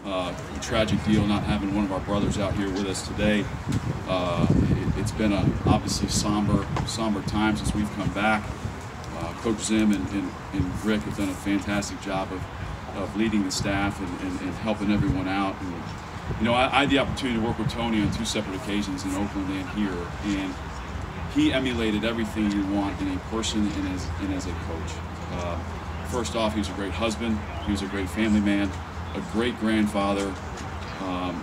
A tragic deal not having one of our brothers out here with us today. It's been obviously somber time since we've come back. Coach Zim and Rick have done a fantastic job of leading the staff and helping everyone out. And, you know, I had the opportunity to work with Tony on 2 separate occasions in Oakland and here, and he emulated everything you want in a person and as a coach. First off, he was a great husband, he was a great family man, a great grandfather,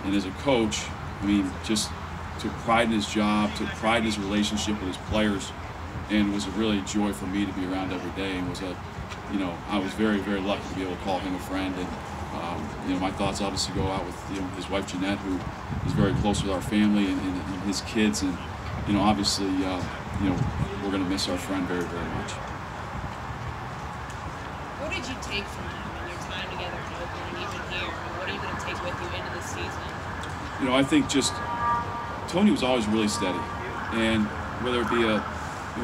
and as a coach, I mean, just took pride in his job, took pride in his relationship with his players, and it was a really joy for me to be around every day. And I was very, very lucky to be able to call him a friend. And my thoughts obviously go out with his wife Jeanette, who is very close with our family and his kids. And obviously, we're going to miss our friend very, very much. What did you take from him in your time together in Oakland and even here? And what are you going to take with you into the season? I think just Tony was always really steady, and whether it be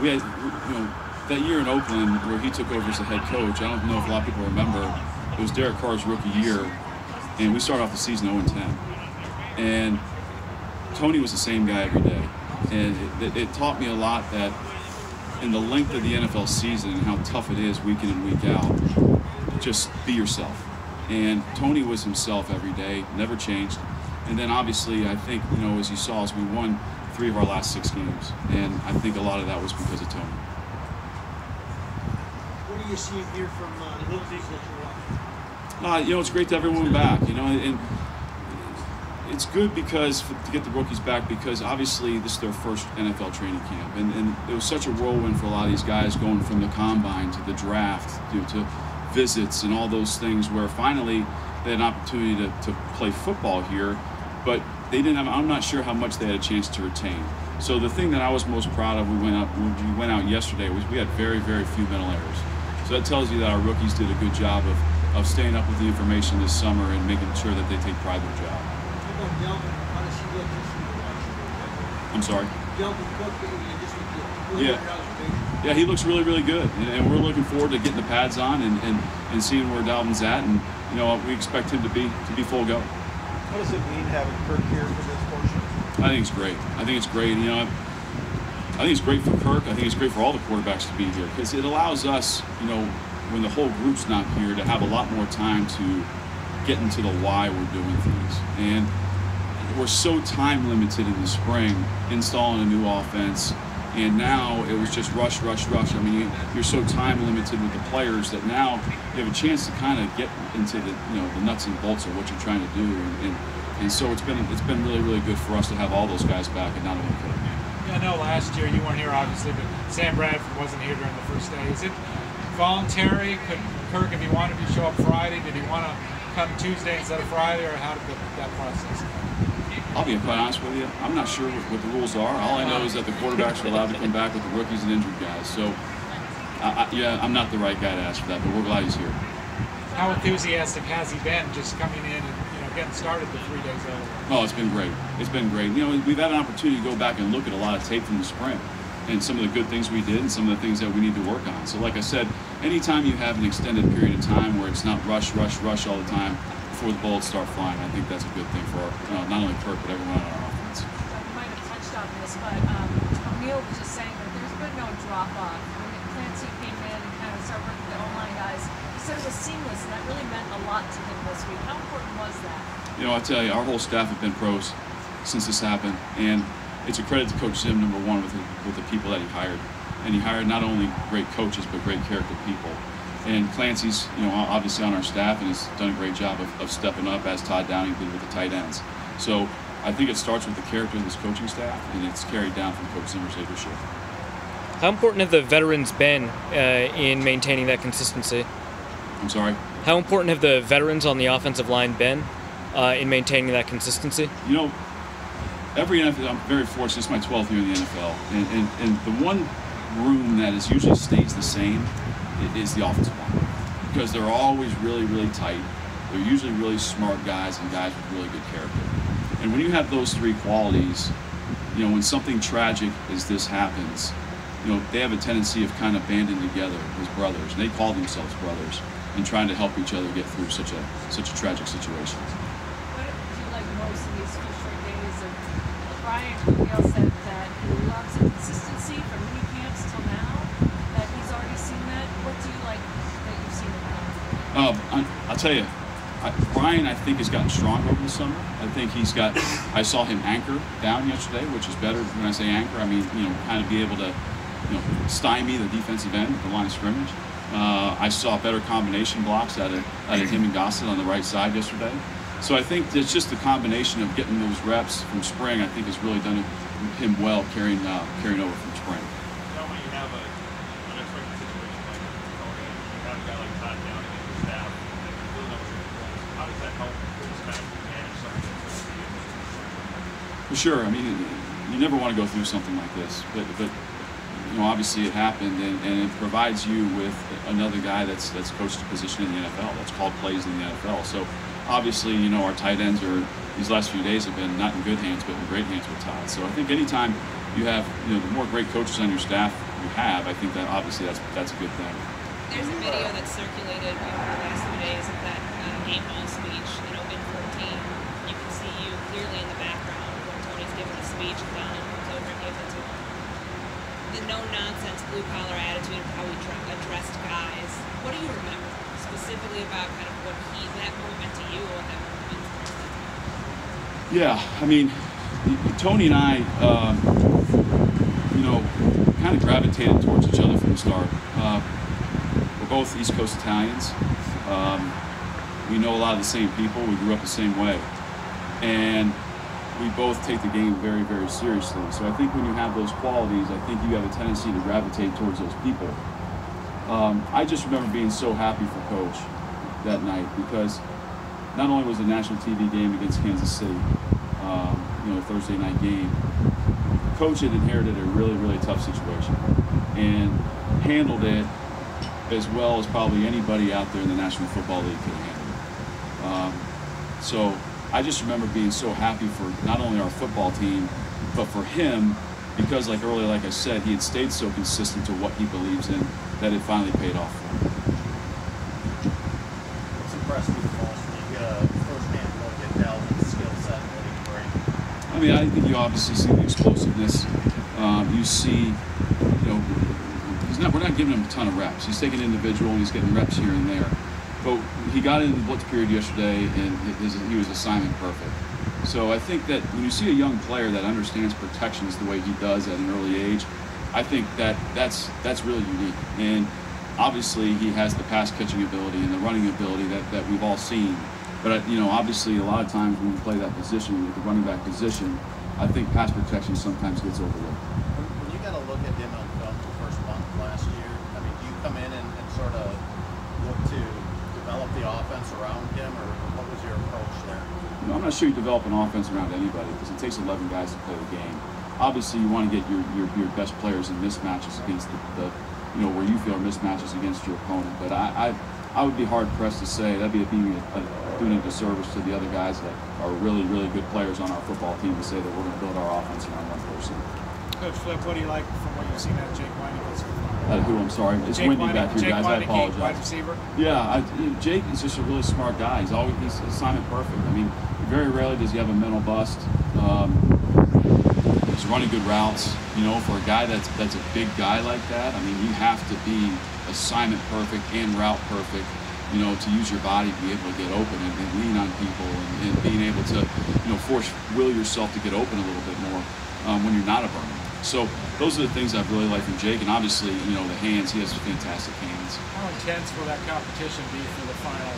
we had that year in Oakland where he took over as the head coach. I don't know if a lot of people remember. It was Derek Carr's rookie year, and we started off the season 0-10. And Tony was the same guy every day, and it taught me a lot that in the length of the NFL season and how tough it is week in and week out, just be yourself. And Tony was himself every day, never changed. And then obviously, I think, as you saw, as we won 3 of our last 6 games, and I think a lot of that was because of Tony. What do you see here from the rookies that you're watching? It's great to have everyone back, and it's good because to get the rookies back, because obviously this is their first NFL training camp, and it was such a whirlwind for a lot of these guys going from the combine to the draft to visits and all those things, where finally they had an opportunity to play football here, but they didn't have. I'm not sure how much they had a chance to retain. So the thing that I was most proud of, when we went out yesterday, was we had very, very few mental errors. So that tells you that our rookies did a good job of staying up with the information this summer and making sure that they take pride in their job. I'm sorry? Yeah, he looks really, really good, and we're looking forward to getting the pads on and seeing where Dalvin's at, and we expect him to be full go. What does it mean having Kirk here for this portion? I think it's great. I think it's great. I think it's great for Kirk. I think it's great for all the quarterbacks to be here, because it allows us, when the whole group's not here, to have a lot more time to get into the why we're doing things. And we're so time limited in the spring, installing a new offense, and now it was just rush. I mean, you're so time limited with the players that now you have a chance to kind of get into the the nuts and bolts of what you're trying to do, and so it's been really, really good for us to have all those guys back, and not only Kirk. Yeah, I know last year you weren't here obviously, but Sam Bradford wasn't here during the first day. Is it voluntary? Could Kirk, if he wanted to show up Friday, did he want to come Tuesday instead of Friday, or how did that process? I'll be quite honest with you, I'm not sure what the rules are. All I know is that the quarterbacks are allowed to come back with the rookies and injured guys. So, I'm not the right guy to ask for that, but we're glad he's here. How enthusiastic has he been just coming in and getting started the 3 days early? Oh, it's been great. It's been great. We've had an opportunity to go back and look at a lot of tape from the spring, and some of the good things we did and some of the things that we need to work on. So like I said, anytime you have an extended period of time where it's not rush all the time before the bullets start flying, I think that's a good thing for not only Kirk, but everyone on our offense. You might have touched on this, but Neil was just saying that there's been no drop-off. When Clancy came in and kind of started working with the O-line guys, he said it was seamless, and that really meant a lot to him this week. How important was that? I tell you, our whole staff have been pros since this happened, and it's a credit to Coach Zim, number one, with the people that he hired. And he hired not only great coaches, but great character people. And Clancy's, obviously on our staff, and has done a great job of stepping up, as Todd Downing did with the tight ends. So I think it starts with the character of this coaching staff, and it's carried down from Coach Zimmer's leadership. How important have the veterans been in maintaining that consistency? I'm sorry? How important have the veterans on the offensive line been in maintaining that consistency? Every NFL, I'm very fortunate, it's my 12th year in the NFL, and the one room that usually stays the same is the offensive line, because they're always really, really tight. They're usually really smart guys and guys with really good character. And when you have those 3 qualities, when something tragic as this happens, they have a tendency of kind of banding together as brothers, and they call themselves brothers, and trying to help each other get through such a tragic situation. most of these few short days. And Brian Maurer said that he loves the consistency from mini camps till now, that he's already seen that. What do you like that you've seen in him? I'll tell you, Brian, I think, has gotten stronger over the summer. I think I saw him anchor down yesterday, which is better. When I say anchor, I mean, kind of be able to, stymie the defensive end at the line of scrimmage. I saw better combination blocks out of him and Gossett on the right side yesterday. So I think it's just the combination of getting those reps from spring, I think, has really done him well carrying over from spring. Now, when you have an unexpected situation like Tony, you have a guy like Todd down in your staff, and you really know what you're doing, how does that help just kind of manage something that's going to be For sure. I mean, you never want to go through something like this, but obviously it happened, and it provides you with another guy that's coached a position in the NFL, that's called plays in the NFL. So obviously, our tight ends these last few days have been not in good hands, but in great hands with Todd. So I think anytime you have, the more great coaches on your staff you have, I think that obviously that's a good thing. There's a video that's circulated over the last few days of that game hall speech, in 14. You can see you clearly in the background when Tony's giving the speech, and Don comes over and gives it to him. The no-nonsense blue-collar attitude of how he addressed guys. What do you remember specifically about kind of what that moment meant to you, or what that moment meant to him? Yeah, I mean, Tony and I, kind of gravitated towards each other from the start. We're both East Coast Italians. We know a lot of the same people. We grew up the same way. And we both take the game very, very seriously. So I think when you have those qualities, I think you have a tendency to gravitate towards those people. I just remember being so happy for Coach that night, because not only was it a national TV game against Kansas City, Thursday night game, Coach had inherited a really, really tough situation and handled it as well as probably anybody out there in the National Football League could have handled it. So I just remember being so happy for not only our football team, but for him, because like I said, he had stayed so consistent to what he believes in that it finally paid off for him. What's impressed you the most when you get a first-hand look at Dalvin's skill set and what he can bring? I mean, I think you obviously see the explosiveness. You see, we're not giving him a ton of reps. He's taking individual and he's getting reps here and there. But he got into the blitz period yesterday, and he was assignment perfect. So I think that when you see a young player that understands protections the way he does at an early age, I think that's really unique. And obviously he has the pass catching ability and the running ability that we've all seen. But obviously a lot of times when you play that position, the running back position, I think pass protection sometimes gets overlooked. When you got to look at him on film the first month last year, I mean, do you come in and sort of look to develop the offense around him, or what was your approach there? I'm not sure you develop an offense around anybody, because it takes 11 guys to play the game. Obviously, you want to get your best players in mismatches against the where you feel are mismatches against your opponent. But I would be hard pressed to say that'd be doing a disservice to the other guys that are really, really good players on our football team to say that we're going to build our offense around one person. Coach Flip, what do you like from what you've seen out of Jake Whiting so far? Who? I'm sorry, it's Jake windy Whiting, back here, Jake guys. Whiting, I apologize. wide receiver. Yeah, Jake is just a really smart guy. He's assignment perfect. I mean, very rarely does he have a mental bust. He's running good routes. For a guy that's a big guy like that, I mean, you have to be assignment perfect and route perfect, to use your body to be able to get open and lean on people and being able to, will yourself to get open a little bit more when you're not a burner. So those are the things I've really liked from Jake, and obviously, the hands. He has fantastic hands. How intense will that competition be for the final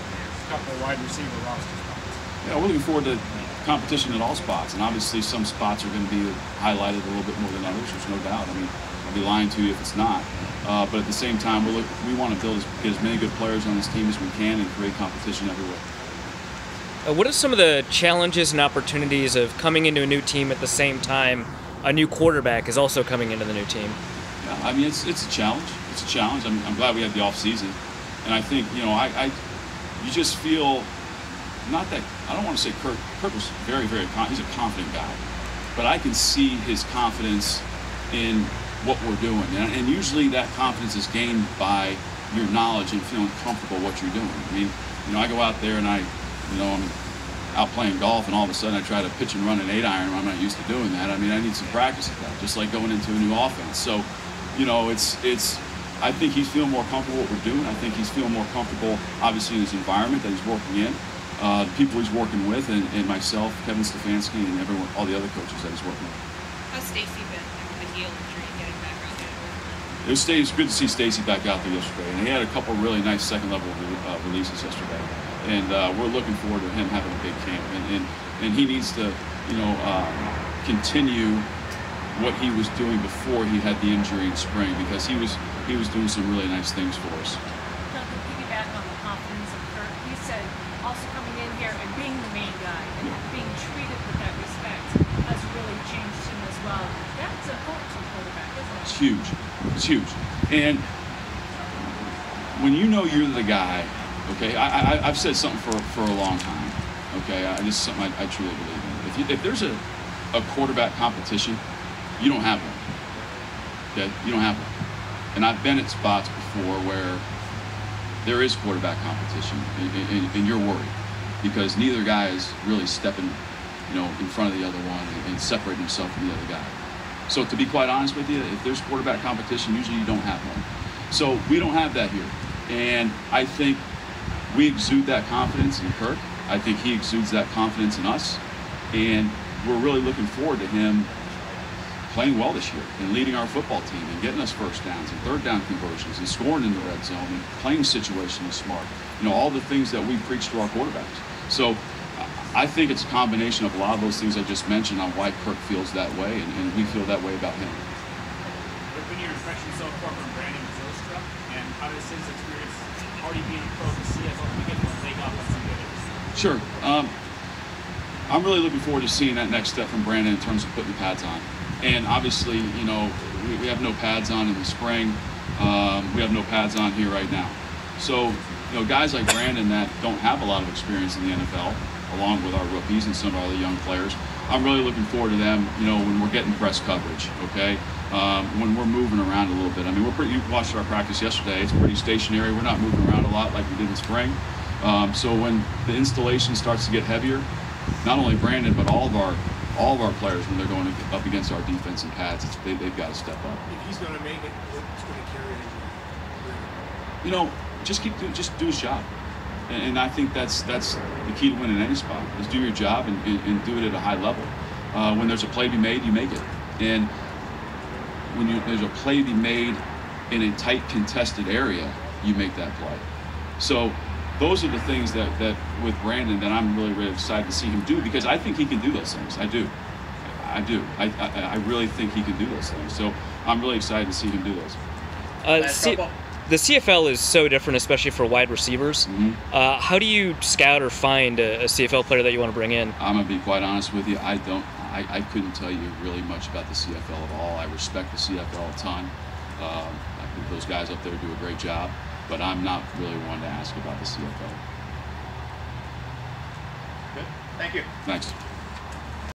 couple of wide receiver roster spots? Yeah, we're looking forward to competition at all spots, and obviously some spots are going to be highlighted a little bit more than others. There's no doubt. I mean, I'll be lying to you if it's not. But at the same time, we want to get as many good players on this team as we can and create competition everywhere. What are some of the challenges and opportunities of coming into a new team at the same time a new quarterback is also coming into the new team? Yeah, I mean, it's a challenge. It's a challenge. I'm glad we had the off season, and I think you just feel not that I don't want to say Kirk was very, very he's a confident guy, but I can see his confidence in what we're doing, and usually that confidence is gained by your knowledge and feeling comfortable what you're doing. I mean, I go out there and I out playing golf and all of a sudden I try to pitch and run an 8-iron when I'm not used to doing that. I mean, I need some practice at that, just like going into a new offense. So, you know, I think he's feeling more comfortable with what we're doing. I think he's feeling more comfortable, obviously, in his environment that he's working in, the people he's working with, and myself, Kevin Stefanski, and everyone, all the other coaches that he's working with. How's Stacy been after the heel injury and getting back out there? It was good to see Stacy back out there yesterday, and he had a couple really nice second-level releases yesterday, and we're looking forward to him having a big camp, and he needs to, you know, continue what he was doing before he had the injury in spring, because he was doing some really nice things for us. To piggyback on the confidence of Kirk, he said also coming in here and being the main guy and being treated with that respect has really changed him as well. That's important to a quarterback, isn't it? It's huge. It's huge. And when you know you're the guy, okay, I've said something for a long time, okay, this is something I truly believe in. If there's a quarterback competition, you don't have one, okay? You don't have one. And I've been at spots before where there is quarterback competition, and you're worried because neither guy is really stepping, you know, in front of the other one and separating himself from the other guy. So to be quite honest with you, if there's quarterback competition, usually you don't have one. So we don't have that here. And I think we exude that confidence in Kirk. I think he exudes that confidence in us. And we're really looking forward to him playing well this year and leading our football team and getting us first downs and third down conversions and scoring in the red zone and playing situationally smart. You know, all the things that we preach to our quarterbacks. So I think it's a combination of a lot of those things I just mentioned on why Kirk feels that way, and we feel that way about him. What have been your impressions so far from Brandon Aiyuk, and how does his experience already being a pro to CFL begin to take off on some good? Sure. I'm really looking forward to seeing that next step from Brandon in terms of putting the pads on. And obviously, you know, we have no pads on in the spring. We have no pads on here right now. So, you know, guys like Brandon that don't have a lot of experience in the NFL, along with our rookies and some of our other young players, I'm really looking forward to them, you know, when we're getting press coverage, okay? When we're moving around a little bit. I mean, you watched our practice yesterday. It's pretty stationary. We're not moving around a lot like we did in spring. So when the installation starts to get heavier, not only Brandon, but all of our players, when they're going up against our defense and pads, they've got to step up. If he's going to make it, what's going to carry him? You know, just do his job. And I think that's the key to winning any spot, is do your job and do it at a high level. When there's a play to be made, you make it. And when there's a play to be made in a tight, contested area, you make that play. So those are the things that with Brandon that I'm really excited to see him do, because I think he can do those things. I do. I really think he can do those things. So I'm really excited to see him do those. The CFL is so different, especially for wide receivers. Mm-hmm. How do you scout or find a CFL player that you want to bring in? I'm gonna be quite honest with you. I couldn't tell you really much about the CFL at all. I respect the CFL a ton. I think those guys up there do a great job, but I'm not really one to ask about the CFL. Good. Thank you. Thanks.